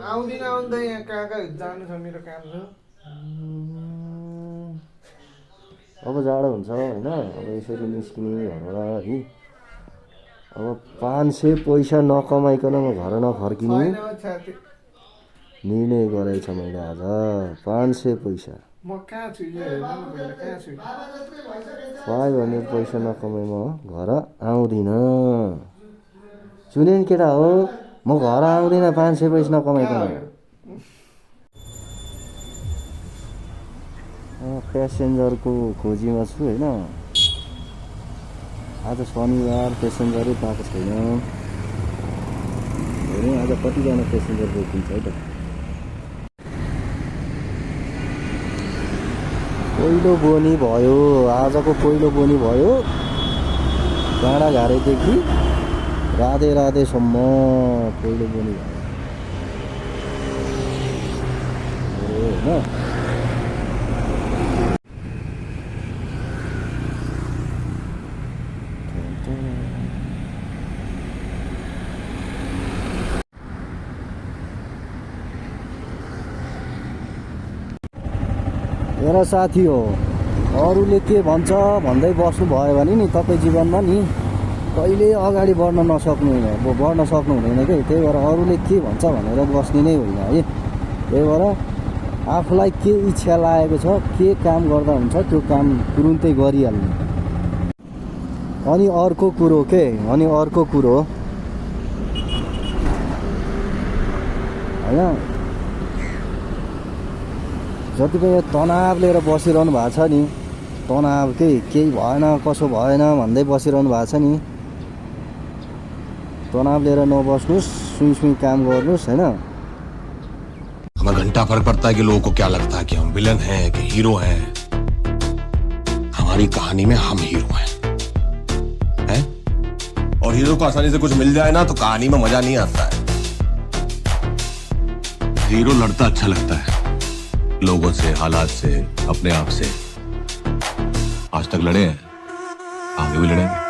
आउँदिन आउँदा यहाँ कहाँ कहाँ जानु छ मेरो काम छ। अब जाडो हुन्छ होइन, अब यसरी निस्किने घरबाट है। अब 500 पैसा नकमाइकन म घर नफर्किने छैन छ्याती। निर्णय गरेको छ मैले आज। 500 पैसा म कहाँ छु यो हेर्नु न पहिला कहाँ छु। 500 पैसा नकमाइ म घर आउँदिनँ। सुने नि केटा हो, म घर आउँदिनँ 500 पैसा नकमाइकन। प्यासेन्जरको खोजीमा छु होइन। आज शनिबार प्यासेन्जरै पाएको छैन। हेरौँ आज कतिजना प्यासेन्जर बोकिन्छ है त। पहिलो बोनी भयो, आजको पहिलो बोनी भयो। डाँडाघारेदेखि राधे राधेसम्म पहिलो बोनी भयो होइन। मेरा साथी हो, अरूले के भन्छ भन्दै बस्नु भयो भने नि तपाईँ जीवनमा नि कहिले अगाडि बढ्न सक्नुहुँदैन कि। त्यही भएर अरूले के भन्छ भनेर बस्ने नै होइन है। त्यही भएर आफूलाई के इच्छा लागेको छ, के काम गर्दा हुन्छ त्यो काम तुरुन्तै गरिहाल्नु। अनि अर्को कुरो होइन, जति पनि तनाव लिएर बसिरहनु भएको छ नि, तनाव केही भएन कसो भएन भन्दै बसिरहनु भएको छ नि, तनाव लिएर नबस्नुहोस्, सुई काम गर्नुहोस् होइन। हमें घंटा फर्क पड़ता है कि लोगों को क्या लगता है कि हम विलन हैं कि हीरो हैं। हमारी कहानी में हम हीरो हैं और हीरो को आसानी से कुछ मिल जाए ना तो कहानी में मजा नहीं आता है। हीरो लड़ता अच्छा लगता है, लोगों से, हालात से, अपने आप से। आज तक लड़े हैं, आगे भी लड़ेंगे।